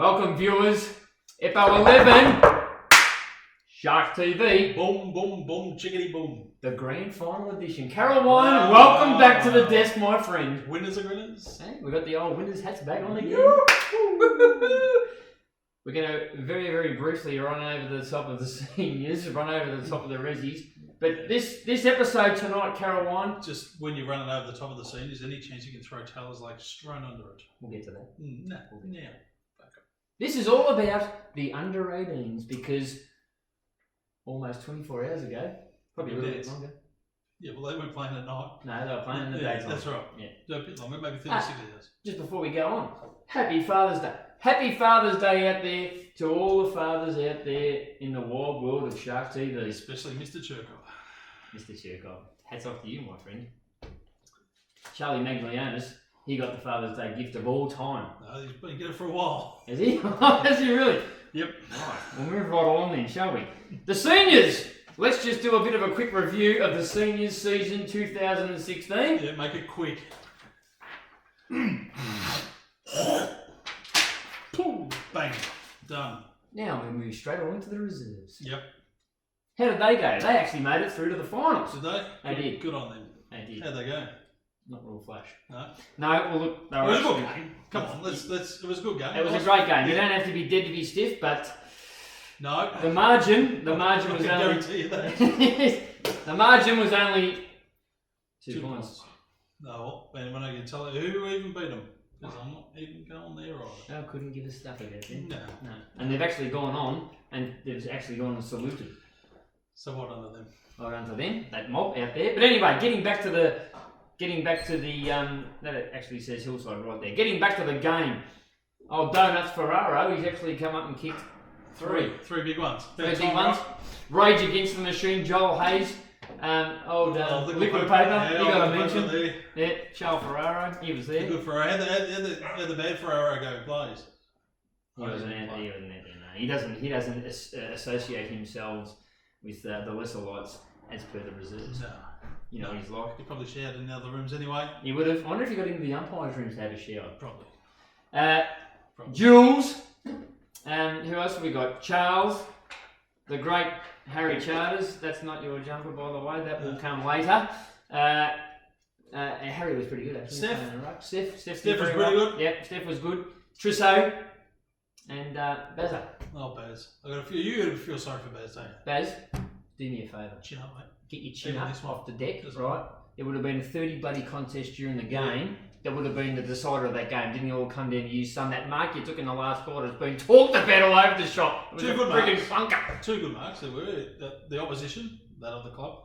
Welcome viewers, Epo 11, Shark TV. Boom, boom, boom, chickadee boom. The grand final edition. Caroline, welcome back to the desk, my friend. Winners are winners. Hey, we got the old winners hats back on again. We're going to very, very briefly run over the top of the seniors, run over the top of the resis. But this episode tonight, Caroline. Just when you're running over the top of the scene, is any chance you can throw tailors like straight under it? We'll get to that. No, now. This is all about the under 18s because almost 24 hours ago, probably a little bit longer. Yeah, well, they weren't playing at night. No, they were playing in the daytime. That's right. Yeah. A bit longer, maybe 36 hours. Just before we go on, happy Father's Day. Happy Father's Day out there to all the fathers out there in the wild world of Shark TV. Especially Mr. Cherkov. Mr. Cherkov. Hats off to you, my friend. Charlie Maglionis, he got the Father's Day gift of all time. No, he's been getting it for a while. Has he? Has he really? Yep. Right, we'll move right on then, shall we? The seniors! Let's just do a bit of a quick review of the seniors season 2016. Yeah, make it quick. Bang. Done. Now we move straight on to the reserves. Yep. How did they go? They actually made it through to the finals. Did they? They did. Good on them. They did. How'd they go? Not real flash. No. No, well look, they It were was a actually... good game. Come on, let's. It was a good game. It was a great game. You don't have to be dead to be stiff, but no. the margin was only... guarantee you that. The margin was only 2 points. No, and when I can tell you who even beat them, because I'm not even going there either. They couldn't give us stuff about them. No. No. And they've actually gone on, and they've actually gone and saluted. So what under them? Well done to them, that mob out there. But anyway, getting back to the that it actually says Hillside right there. Getting back to the game. Oh, Donuts Ferraro, he's actually come up and kicked three big ones. Three big ones. Rage Against the Machine, Joel Hayes. Liquid Paper, he got a mention. Yeah, Charles Ferraro, he was there. Good Ferraro. How the bad Ferraro go plays? He wasn't out there, no. He doesn't associate himself with the lesser lights as per the reserves. No. You know, he's like... He probably showered in the other rooms anyway. He would have. I wonder if he got into the umpires' rooms to have a shower. Probably. Jules. Who else have we got? Charles. The great Harry Charters. That's not your jumper, by the way. That will come later. Harry was pretty good, actually. Steph was pretty good. Yep, Steph was good. Trousseau. And Bazza. Oh, Baz. You got to feel sorry for Baz, don't you? Baz, do me a favour. Chin up, mate. Get your chin up off the deck, right? It would have been a 30 bloody contest during the game. That would have been the decider of that game. Didn't you all come down to use some? That mark you took in the last quarter has been talked about all over the shop. It was Two a good friggin' marks. funker. Two good marks. They were the opposition, that of the club.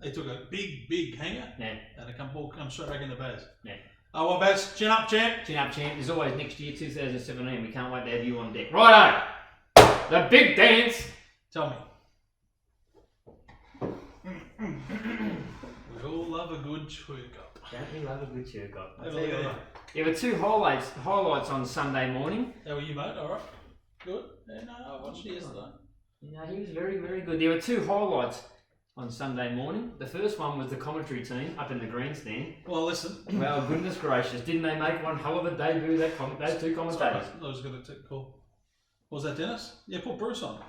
They took a big hanger, and the ball comes straight back into Baz. Yeah. Oh, well, Baz, chin up, champ. Chin up, champ. There's always next year, 2017. We can't wait to have you on deck. Righto. The big dance. Tell me. We all love a good twerk-up. Don't we love a good twerk-up? There were two highlights on Sunday morning. How were you, mate? All right. Good. Yeah, no, I watched it yesterday. You know, he was very, very good. There were two highlights on Sunday morning. The first one was the commentary team up in the grandstand. Well, listen. Well, goodness gracious, didn't they make one hell of a debut, those two commentators? I was going to call. Was that Dennis? Yeah, put Bruce on.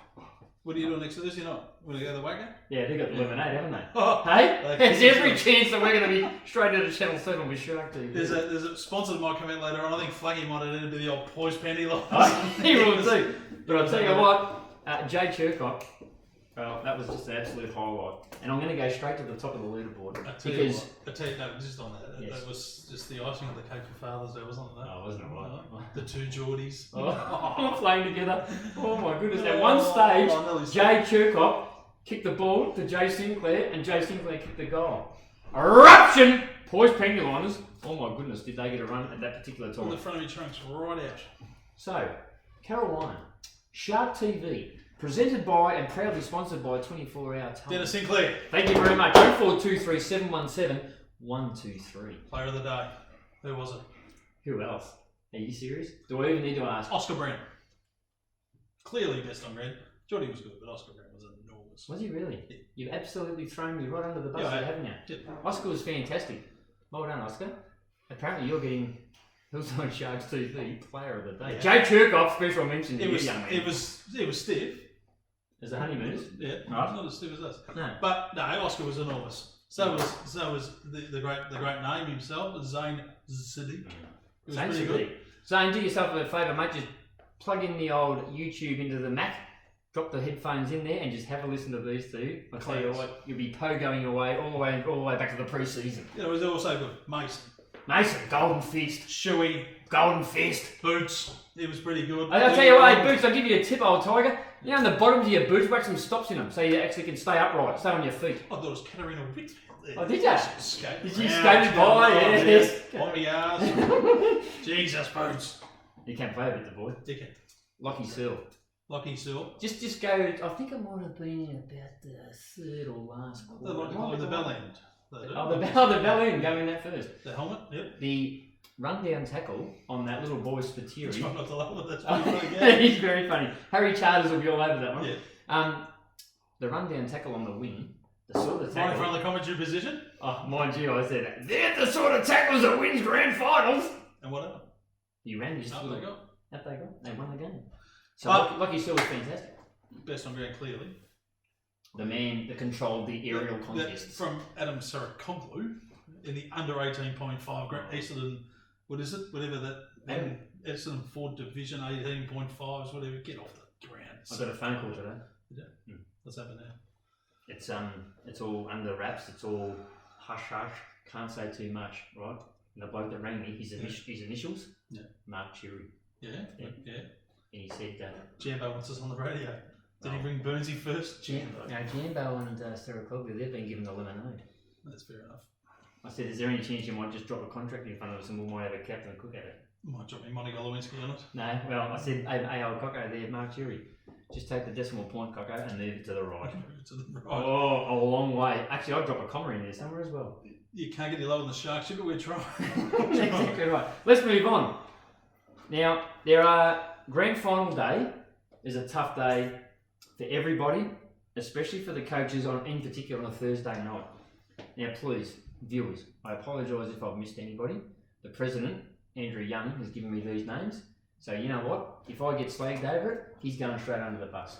What are you doing next to this? You know, want to go to the wagon? Yeah, they got the lemonade, haven't they? Oh, hey, there's every chance that we're going to be straight into Channel 7 with Shark TV. There's a sponsor that might come out later on. I think Flaggy might have ended with the old poise panty lines. He will too. But I'll tell you what, Jay Cherkov, well, that was just an absolute highlight. And I'm going to go straight to the top of the leaderboard. I tell you, no, just on that. Yes. That was just the icing on the cake for Father's Day, wasn't it? Oh, wasn't it right? The two Geordies. Playing together. Oh my goodness. At one stage, Jay Cherkov kicked the ball to Jay Sinclair, and Jay Sinclair kicked the goal. Eruption! Poised penguliners. Oh my goodness, did they get a run at that particular time? All the front of your trunks right out. So, Carolina, Shark TV. Presented by and proudly sponsored by 24 Hour Time. Dennis Sinclair. Thank you very much. 0423 717 123. Player of the day. Who was it? Who else? Are you serious? Do I even need to ask? Oscar Brown. Clearly best on ground. Geordie was good, but Oscar Brown was enormous. Was he really? Yeah. You've absolutely thrown me right under the bus, haven't you? Yeah. Oscar was fantastic. Well done, Oscar. Apparently you're getting Hillside Sharks TV Player of the Day. Yeah. Jay Chirkov, special mention to you, young man. It was stiff. As a honeymooners? Yeah, right. not as stiff as us. No. But no, Oscar was enormous. So was the great name himself, Zane Ziddy. It was Zane pretty Ziddy. good. Zane, do yourself a favour, mate. Just plug in the old YouTube into the Mac, drop the headphones in there, and just have a listen to these two. I'll tell you what, you'll be pogoing your way all the way back to the pre-season. Yeah, it was also good. Mason, Golden Fist. Shuey, Golden Fist. Boots. It was pretty good. I'll tell you what, hey, Boots, I'll give you a tip, old tiger. You know, on the bottoms of your boots, whack some stops in them so you actually can stay upright, stay on your feet. I thought it was Katarina Whitfield there. Oh, did you? Did you skate by? Yes. On my ass. Jesus, Boots. You can play a bit, the boy. You can. Lockie Searle. Lockie Searle. Just go, I think I might have been in about the third or last quarter. The bell end. Oh, the bell end, go in that first. The helmet, yep. The rundown tackle on that little boy Spiteri. Try not to laugh at that. That's pretty funny. He's very funny. Harry Charters will be all over that one. Yeah. The rundown tackle on the wing, the sort of Right tackle. in front of the commentary position. Oh, mind you, I said, they're the sort of tackles that wins grand finals. And what happened? You ran just Up they got. Up they got. They won the game. So Lockie Searle was fantastic. Best on ground, clearly. The man that controlled the aerial contest. From Adam Sarakoglu in the under 18.5 Essendon, what is it? Whatever that. Essendon Ford Division 18.5s, whatever. Get off the ground. I got a phone call today. Yeah. What's happened now? It's all under wraps. It's all hush hush. Can't say too much, right? And the bloke that rang me, his initials, Mark Cherry. Yeah. And he said, Jambo wants us on the radio. Did he ring Burnsy first? Jambo and Sarah Cogler, they've been given the lemonade. That's fair enough. I said, is there any chance you might just drop a contract in front of us and we might have a captain and cook at it? Might drop me Monty Golowinski on it. No, well, I said, hey, old Cocko there, Mark Cherry. Just take the decimal point, Cocko, and move it to the right. To the right. Oh, a long way. Actually, I'd drop a comma in there somewhere as well. You can't get any lower than the shark ship, but we're trying. Exactly right. Let's move on. Now, grand final day is a tough day for everybody, especially for the coaches, in particular on a Thursday night. Now, please, viewers, I apologise if I've missed anybody. The president, Andrew Young, has given me these names. So you know what? If I get slagged over it, he's going straight under the bus.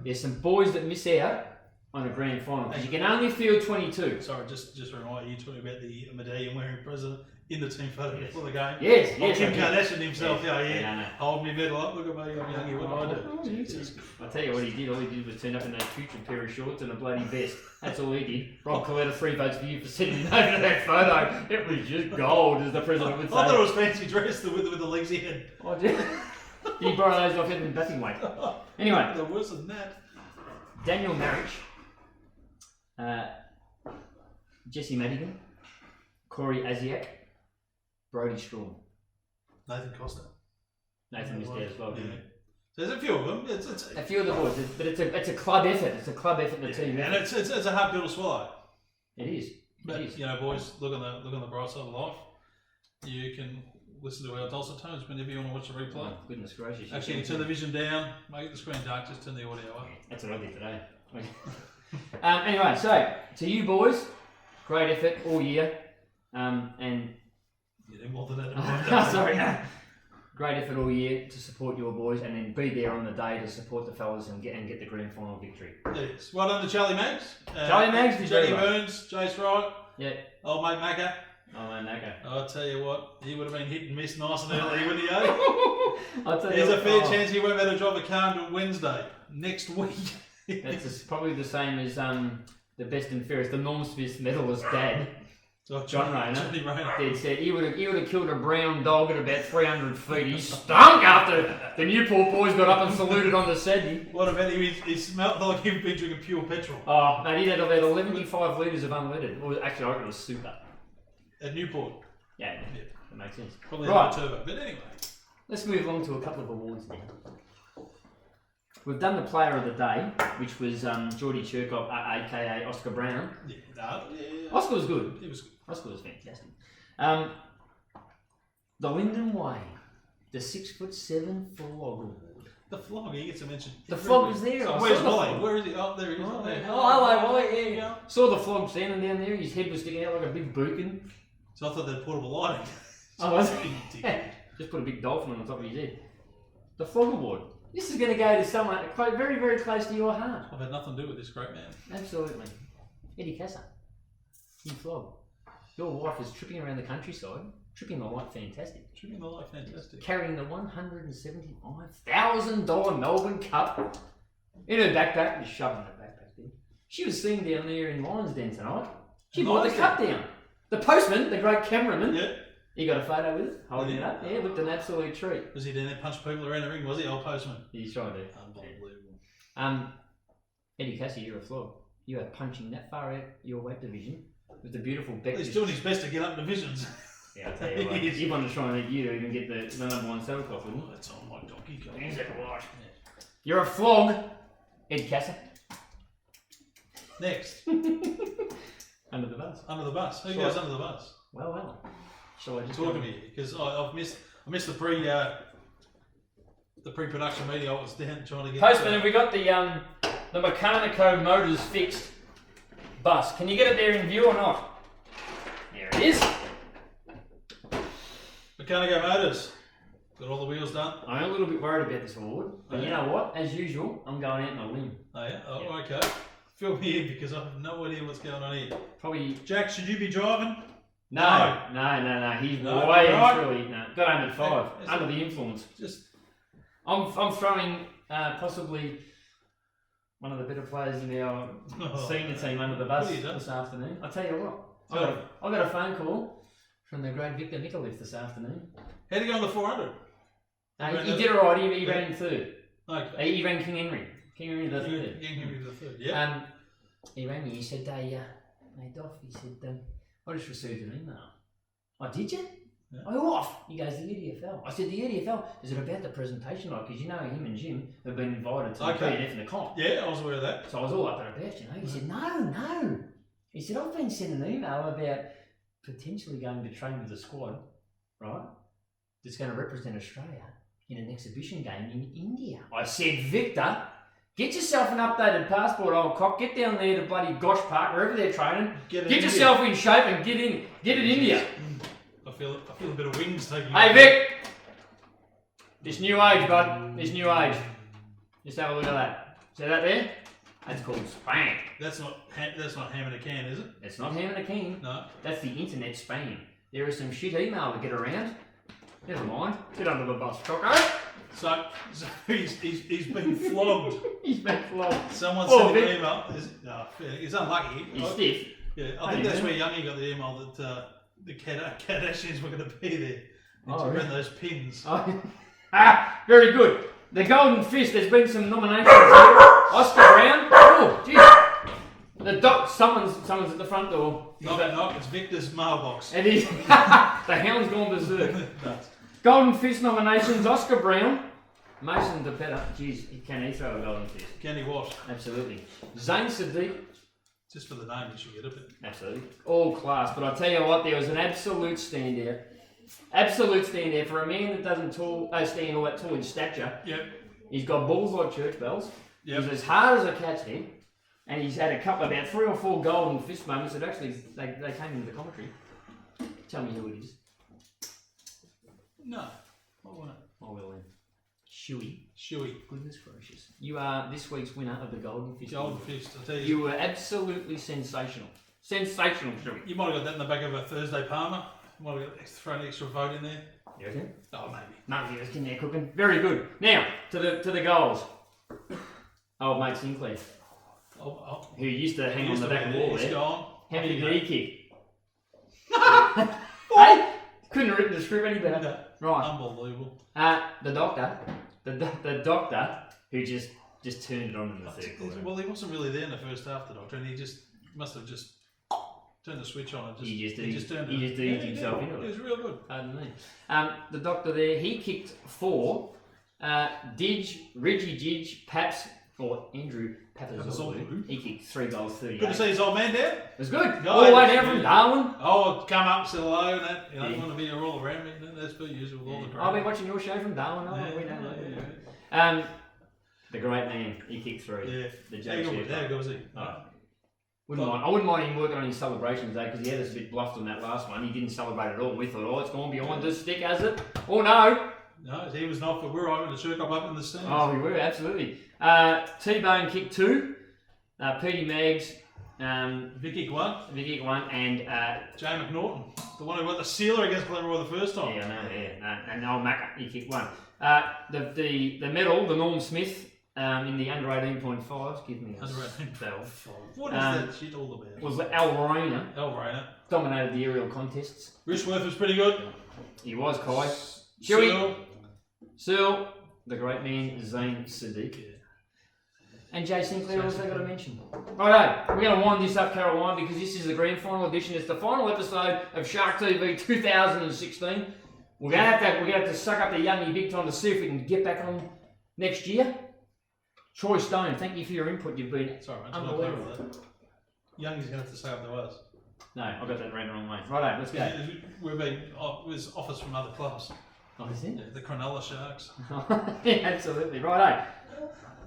There's some boys that miss out on a grand final because you can only field 22. Sorry, just a reminder, you're talking about the medallion wearing president in the team photo before the game. Yes. Kim Kardashian himself, No. Hold me medal up, look at me, I'm young, what do I do? Jesus Christ. I'll tell you what he did. All he did was turn up in a putrid pair of shorts and a bloody vest. That's all he did. Rob Coletta, 3 votes for you for sending him over that photo. It was just gold, as the president would say. I thought it was fancy dress with the legs he had. Oh, did he borrow those off him in batting weight? Anyway. They're worse than that. Daniel Marriage, Jesse Madigan, Corey Asiak, Brody Strawn. Nathan Costa. Nathan missed out as well, didn't he? There's a few of them. It's a few of the boys, but it's a club effort. It's a club effort. The team, and it's a hard pill to swallow. It is. But you know, boys, look on the bright side of life. You can listen to our dulcet tones whenever you want to watch the replay. Oh, goodness gracious! Actually, turn the vision down, make the screen dark, just turn the audio up. That's what I did today. Anyway, so to you boys, great effort all year, and you did more than that. Sorry. Great effort all year to support your boys and then be there on the day to support the fellas and get the grand final victory. Yes. Well done to Charlie Maggs. Charlie Maggs did Jackie very well. Burns, Jace Wright. Yeah. Old mate Macca. Oh man, okay. I'll tell you what, he would have been hit and miss nice and early, wouldn't he? I'll tell There's a fair chance he won't be able to drive a car until Wednesday next week. That's probably the same as the best and fairest, the Norm Smith medalist dad. John Rayner. Dad said he would have killed a brown dog at about 300 feet. He stunk after the Newport boys got up and saluted on the Sydney. What about him? He smelled like he'd been drinking pure petrol. Oh, no, he had about 11.5 litres of unleaded. Well, actually, I reckon it was super. At Newport? Yeah, that makes sense. Probably right. Turbo, but anyway. Let's move on to a couple of awards now. We've done the player of the day, which was Geordie Chirkov, aka Oscar Brown. Yeah. Oscar was good. He was good. Oscar was fantastic. The Lyndon Way, the 6'7" flog award. The flog, he gets a mention. The flog was there. So where's Wally? Where is he? Oh, there he is. Oh, there. hello, Wally. Yeah, yeah. Saw the flog standing down there. His head was sticking out like a big bookin. So I thought they'd portable lighting. Oh, was it? Just put a big dolphin on top of his head. The Flog Award. This is going to go to someone very, very close to your heart. I've had nothing to do with this great man. Absolutely. Eddie Casa. You flog. Your wife is tripping around the countryside, tripping the light fantastic. Tripping the light fantastic. Carrying the $175,000 Melbourne Cup in her backpack. Just shoving her backpack there. She was seen down there in Lions Den tonight. She brought the cup down. The postman, the great cameraman, he got a photo with it, holding it up. Yeah, looked an absolute treat. Was he down there punching people around the ring, was he, old postman? He's trying to. Unbelievable. Eddie Cassie, you're a flog. You are punching that far out your weight division with the beautiful Beck. He's doing his best to get up divisions. Yeah, I'll tell you what. He wanted to try and get you to even get the number one saddle cough, wouldn't he? That's on my donkey. Is that right? You're a flog, Ed Cassie. Next. Under the bus. Under the bus. Who goes under the bus? Well. Shall I just talk to me? Because I missed the pre-production meeting. I was down trying to get. Postman, have we got the Mechanico Motors fixed bus? Can you get it there in view or not? There it is. Mechanico Motors. Got all the wheels done. I'm a little bit worried about this award, but you know what? As usual, I'm going out on a limb. Oh yeah. Oh, okay. Fill me in because I have no idea what's going on here. Probably. Jack, should you be driving? No. He's way truly got under 5, under the influence. I'm throwing possibly one of the better players in our senior team under the bus this afternoon. I'll tell you what, I got a phone call from the great Victor Nicolif this afternoon. How'd he go on the 400? He did alright. He ran third. Okay. He ran King Henry. King Henry the third. King Henry the third. Yeah. He rang me. He said, "Hey, Doff," he said, "I just received an email." "Oh, did you?" Yeah. "Oh, off." He goes, "The EDFL." I said, "The EDFL? Is it about the presentation?" Because you know him and Jim have been invited to the PNF and the comp. Yeah, I was aware of that. So I was all up and about, He said, No. He said, "I've been sent an email about potentially going to train with the squad, right? That's going to represent Australia in an exhibition game in India." I said, "Victor, get yourself an updated passport, old cock. Get down there to bloody Gosh Park, wherever they're training. Get yourself in shape and get in India." I feel a bit of wings taking. Hey Vic, this new age, bud. This new age. Just have a look at that. See that there? That's called spam. That's not ham in a can, is it? It's not ham in a can. No. That's the internet spam. There is some shit email to get around. Never mind. Get under the bus, Coco. So he's been flogged. He's been flogged. Someone sent him an email. He's unlucky. He's stiff. Yeah, I think that's where Youngie got the email that the Kardashians were going to be there. To run those pins. Very good. The Golden Fist. There's been some nominations here. Oscar Brown. Oh, jeez. Someone's at the front door. Knock. It's Victor's mailbox. And he's the hound's gone berserk. Golden Fist nominations: Oscar Brown, Mason DePetta. Jeez, can he throw a Golden Fist? Can he what? Absolutely. Zane Sadiq. Just for the name, you should get it. Absolutely. All class. But I tell you what, there was an absolute standout. Absolute standout for a man that doesn't stand all that tall in stature. Yep. He's got balls like church bells. Yep. He's as hard as a cat's head. And he's had about 3 or 4 Golden Fist moments that actually they came into the commentary. Tell me who it is. No. I want it. I will then. Shuey. Goodness gracious. You are this week's winner of the Golden Fist. Golden Fist, I tell you. You were absolutely sensational. Sensational, Shuey. You might have got that in the back of a Thursday Palmer. You might have thrown an extra vote in there. You reckon? Oh, maybe. Maybe he was in there cooking. Very good. Now, to the goals. Old mate Sinclair. Who used to hang on the back wall there. How many did he kick? Hey? Couldn't have written the script any better. No. Right. Unbelievable. The doctor who just turned it on in the third quarter. Well, he wasn't really there in the first half, the doctor, and he must have just turned the switch on and he just turned eased himself into it. It was real good. Pardon me. The doctor there, he kicked 4. Reggie Didge, Paps, or Andrew Papazoglou, he kicked 3 goals, 38. Good to see his old man there. It was good. All the way down from Darwin. Oh, come up, say hello, and that. You don't want to be all around me. That's per usual with all the I've been watching your show from Darwin. The great man, he kicked 3. Yeah. The Jake How good was he? I wouldn't mind him working on his celebrations though, because he had us a bit bluffed on that last one. He didn't celebrate at all. We thought, oh, it's gone behind the stick, has it? Oh no! No, he was not, but we're over the circle up in the stands. Oh, we were, absolutely. T-Bone kicked 2. Petey Meggs. Vicky won. Vicky won, and Jay McNaughton, the one who got the sealer against Glenroy the first time. Yeah, I know. Yeah, and Noel Macca, he kicked 1. The medal, the Norm Smith in the under 18.5s. Give me a under 18.5. spell. What is that shit all about? Was Al Rayner. Dominated the aerial contests. Rishworth was pretty good. He was, Kai. Chewy. Searle, the great man Zane Sadiq. Yeah. And Jay Sinclair also got to mention. Alright, we're going to wind this up, Caroline, because this is the grand final edition. It's the final episode of Shark TV 2016. We're going to have to suck up the youngie big time to see if we can get back on next year. Troy Stone, thank you for your input. You've been unbelievable. Youngie's going to have to say up to us. No, I got that ran the wrong way. Righto, let's go. We've been with offers from other clubs. Oh, is it? Yeah, the Cronulla Sharks. Yeah, absolutely. Righto.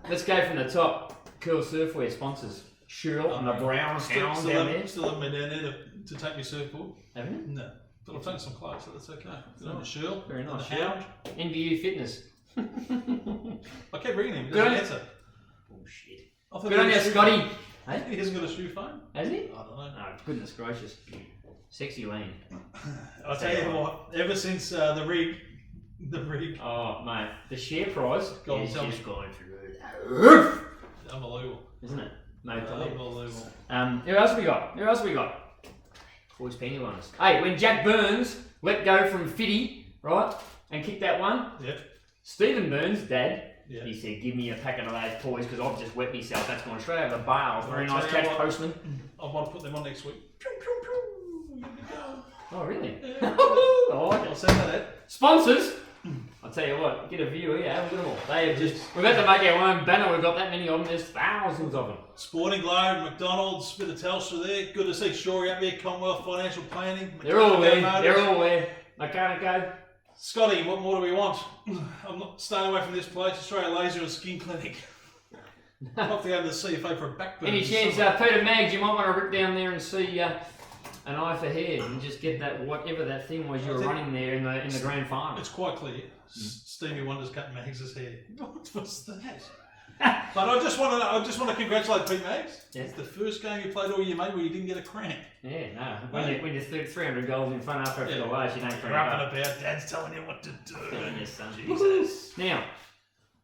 Let's go from the top. Curl Surfwear sponsors. Cheryl and the brown hound down there. Still haven't been down there to take me surfboard. Haven't you? No. But I've taken some clothes, so that's okay. Cheryl. Very nice. Hound. NBU Fitness. I kept ringing him. He Good doesn't answer. Bullshit. Good on you, Scotty. Hey? He hasn't got a shoe phone. Has he? I don't know. Oh, goodness gracious. Sexy lean. I'll tell you what, ever since the rig. Oh, mate. The share price is just going through the roof. Unbelievable. Isn't it? Mate, unbelievable. Who else we got? Boys penny ones. Hey, when Jack Burns let go from Fitty, right, and kicked that one. Yep. Stephen Burns, Dad. Yep. He said, give me a packet of those toys because I've just wet myself. That's gone straight over the bales. Very nice catch, Postman. I want to put them on next week. Oh, really? Yeah. I like it. I'll send that out. Sponsors. I'll tell you what, get a view here, have a look at them all. They have just, we've had to make our own banner, we've got that many of them, there's thousands of them. Sporting Globe, McDonald's, bit of Telstra there. Good to see Shorey up there, Commonwealth Financial Planning. They're all there, Mechanico. Scotty, what more do we want? I'm not staying away from this place, Australia Laser and Skin Clinic. I'll have to go to the CFA for a back burn. Any chance, Peter Maggs, you might want to rip down there and see an eye for hair and just get that, whatever that thing was you were running there in the grand final. It's quite clear. Stevie Wonder's cut Maggs' hair. What was that? But I just want to congratulate Pete Maggs. Yeah. It's the first game you played all year, mate, where you didn't get a cramp. Yeah, no. When you're 300 goals in front after the last, you don't cramp. Rapping about Dad's telling you what to do. Yes, son. Jesus. Now,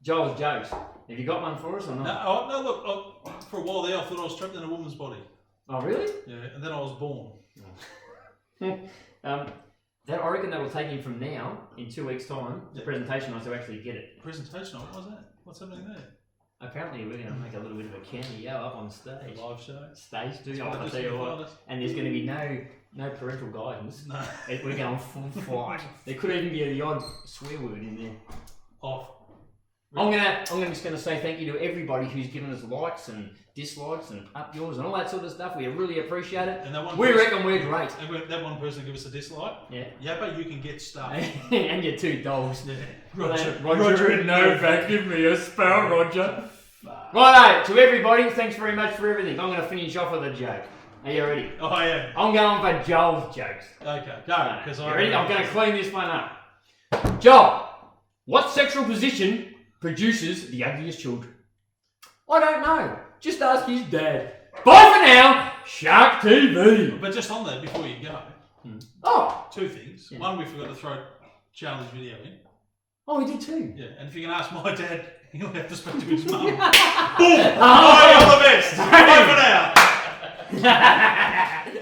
Joel's jokes. Have you got one for us or not? No, look, for a while there, I thought I was trapped in a woman's body. Oh, really? Yeah, and then I was born. I reckon that will take him from now, in 2 weeks' time, the presentation night to actually get it. Presentation night? What was that? What's happening there? Apparently, we're going to make a little bit of a cameo up on stage. A live show? Stage, do I'll tell you what. And there's going to be no parental guidance. No. We're going full flight. There could even be the odd swear word in there. Off. I'm just going to say thank you to everybody who's given us likes and dislikes and up yours and all that sort of stuff. We really appreciate it. And we reckon we're great. And that one person give us a dislike. Yeah. Yappa, you can get stuff. And your 2 dogs. Yeah. Roger and Novak, give me a spell, Roger. Righto, to everybody, thanks very much for everything. I'm going to finish off with a joke. Are you ready? Oh, I am. I'm going for Joel's jokes. Okay, go. You ready? I'm going to clean this one up. Joel, what sexual position produces the ugliest children? I don't know. Just ask his dad. Bye for now, Shark TV. But just on that, before you go, 2 things. Yeah. One, we forgot to throw Charlie's video in. Oh, we did too. Yeah, and if you can ask my dad, he'll have to speak to his mum. Boom! Bye, all the best. Bye for now.